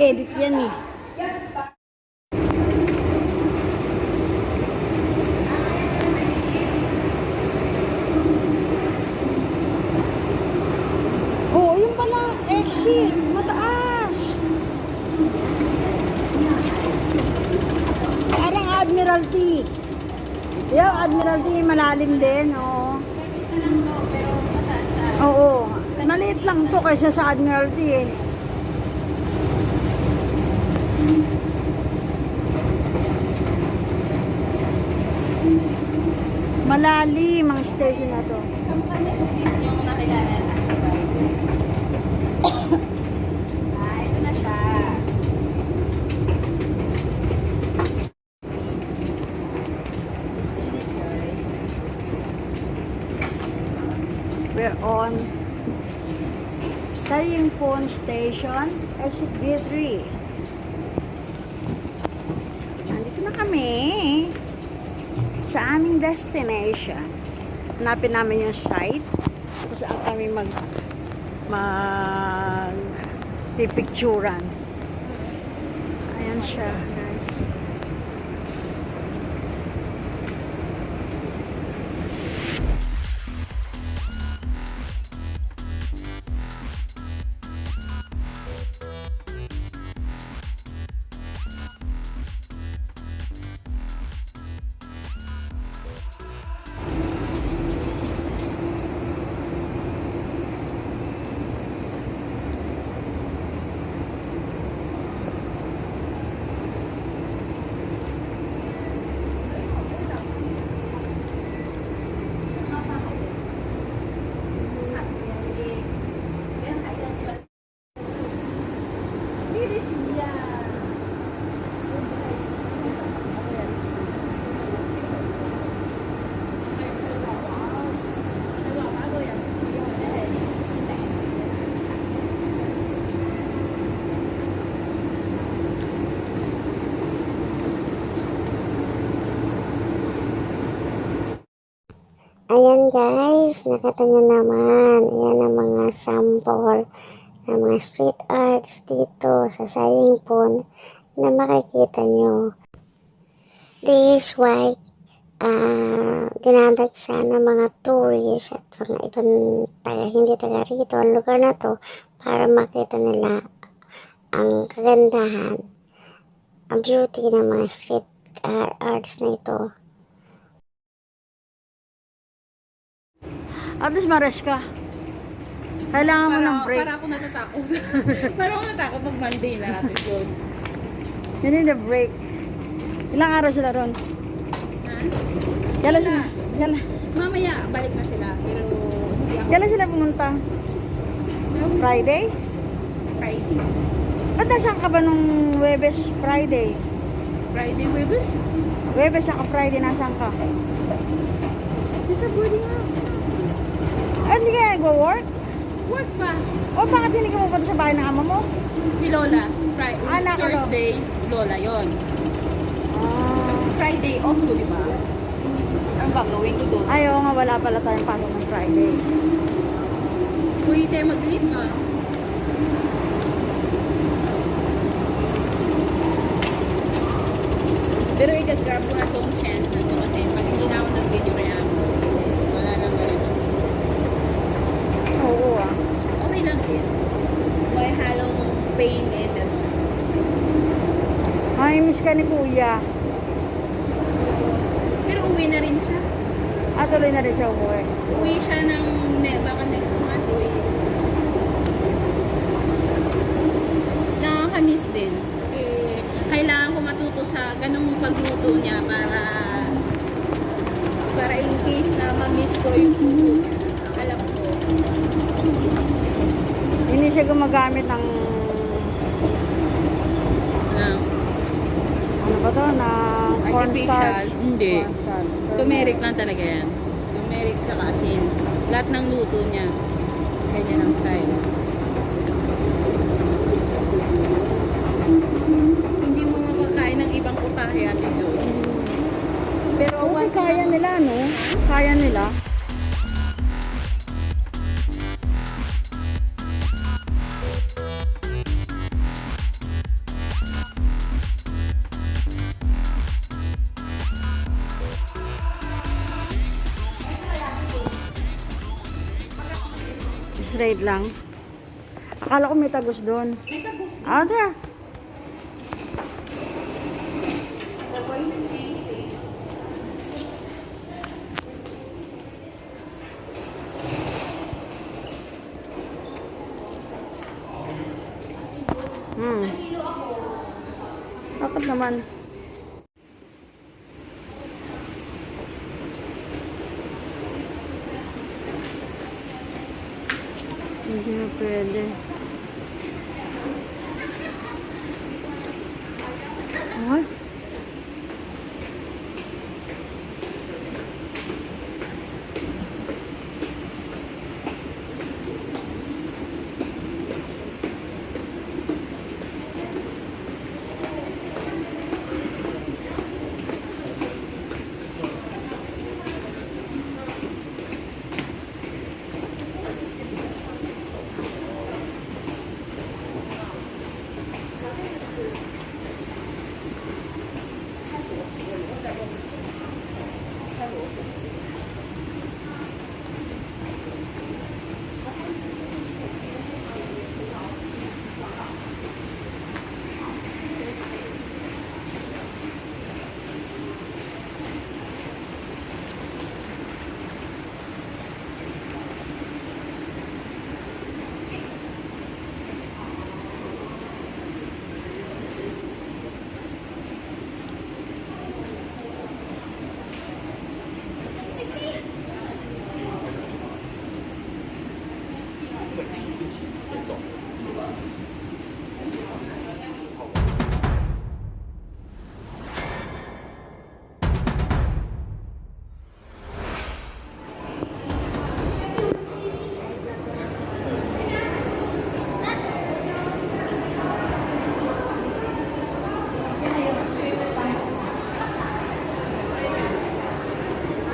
Edit yan eh. Oh, yun pala. Exit. Mataas. Parang Admiralty. Yung Admiralty malalim din. Oo. Oo. Maliit lang to kaysa sa Admiralty eh. Malalim ang station na to. Yung nakilala na. Ito na siya. We're on Sayingpon Station, exit B3. Nandito na kami sa aming destination. Hanapin namin yung site kung saan kami pipicturan. Ayan siya, guys. Ayan guys, nakita nyo naman, ayan ang mga sample ng mga street arts dito sa Sayingpon na makikita nyo. This is why dinadagsa ng mga tourists at mga ibang hindi taga rito ang lugar na to para makita nila ang kagandahan, ang beauty ng mga street arts na ito. At least mares ka. Kailangan mo ng break. Para ako natatakot. Para ako natatakot mag Monday na natin yun. You need a break. Ilang araw sila ron? Kailan sila? Mamaya, balik na sila. Pero hindi ako Kailan sila pumunta? Friday? Friday. Ba't nasaan ka ba nung Webes Friday? Friday, Webes? Webes saka Friday nasaan ka? Sa boarding house. Ah, hindi ka nag-work? Work pa. O bakit hindi ka pupunta sa bahay ng ama mo? Si Lola. Anak ko. Thursday, Lola yon. Ah. Friday off ko, di ba? Ang gagawin ko doon. Ay, oo nga, wala pala tayong pasok ng Friday. Pwede tayo mag-leave na. Pero i-grab ko na tong chance na to kasi pag hindi na ako nag-video kaya wala nang ganito. Oo ah. Okay lang din. May halong pain and ano. Ay, miss ka ni Kuya. Pero uwi na rin siya. Ah, tuloy na rin siya umuwi. Uwi siya ng baka next month uwi. Nakakamiss din. Kasi kailangan ko matuto sa ganung pagluto niya para in case na ma-miss ko yung luto niya. Alam ko. Hindi siya gumagamit ng ano ba to? Na cornstarch. Hindi. Cornstarch. Turmeric lang talaga yan. Turmeric tsaka asin. Lahat ng luto niya. Ganyan ang style. Hindi mo makakain ng ibang putahe ate doon. Pero Okay, kaya nila, no? Kaya nila. Straight lang. Akala ko may tagos doon. May tagos. Ah, tara. Bakit naman? Hindi na pwede. What?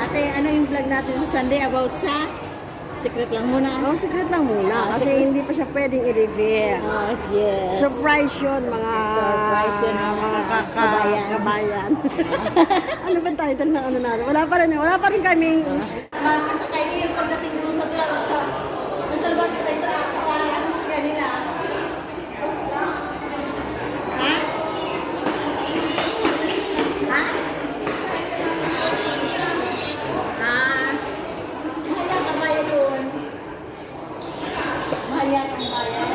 Ate, ano yung vlog natin sa Sunday about sa secret lang muna? Oh, secret lang muna. Kasi secret. hindi pa siya pwedeng i-reveal. Yes. Surprise yun, mga... Surprise yun, mga kabayan. kabayan. Ano ba title ng ano natin? Wala pa rin kaming... Makakasakay niyo yung pagdating doon sa nasa labas siya tayo sa anong sa kanila. Ha? Ha? Mahal yan ang bayan doon. Mahal yan ang bayan.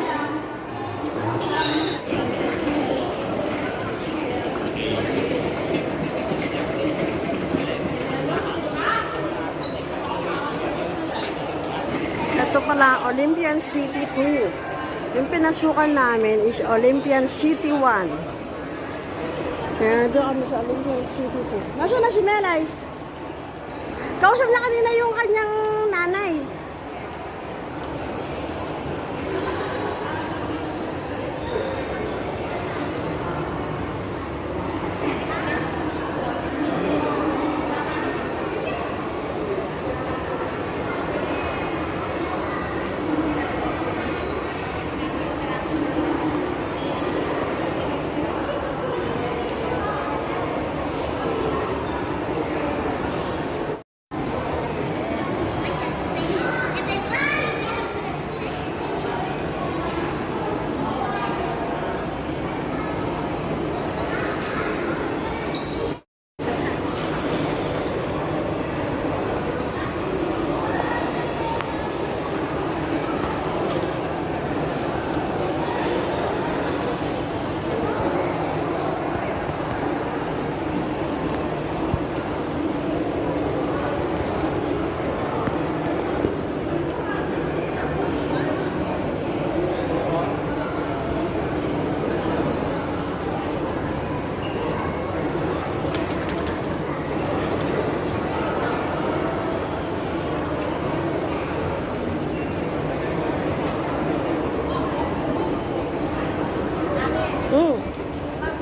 Ito pala, Olympian City 2. Yung pinasukan namin is Olympian City 1. Kaya doon kami sa Olympian City 2. Nasaan na si Melay? Kausap niya kanina yung kanyang nanay.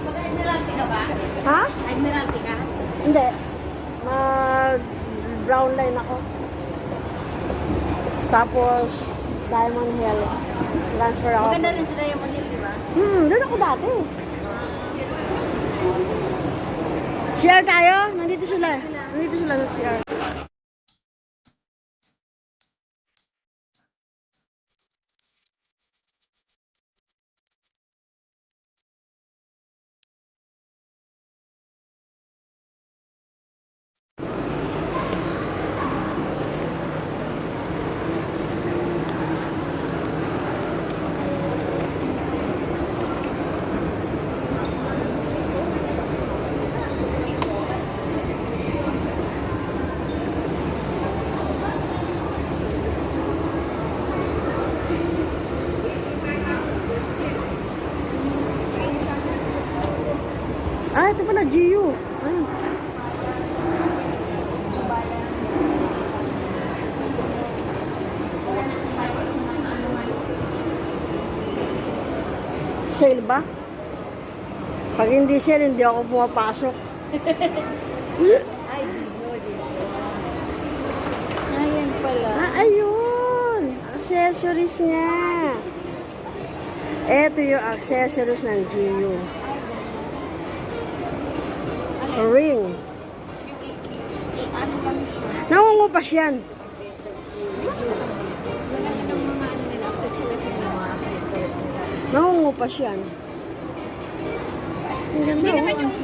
Mag-admiralty ka ba? Ha? Admiralty ka? Hindi. Brown line ako. Tapos, Diamond Hill. Transfer ako. Maganda rin si Diamond Hill, di ba? Doon ako dati. CR tayo? Nandito sila. Nandito sila sa CR. Gio. Ayun. Sale ba? Pag hindi sale, hindi ako pumapasok. Ay, dito. Ayan pala. Ah, ayun! Accessories niya. Ito yung accessories ng Gio. Ring. Nangungupas yan. Nangungupas yan. Ang ganda. Hindi naman yung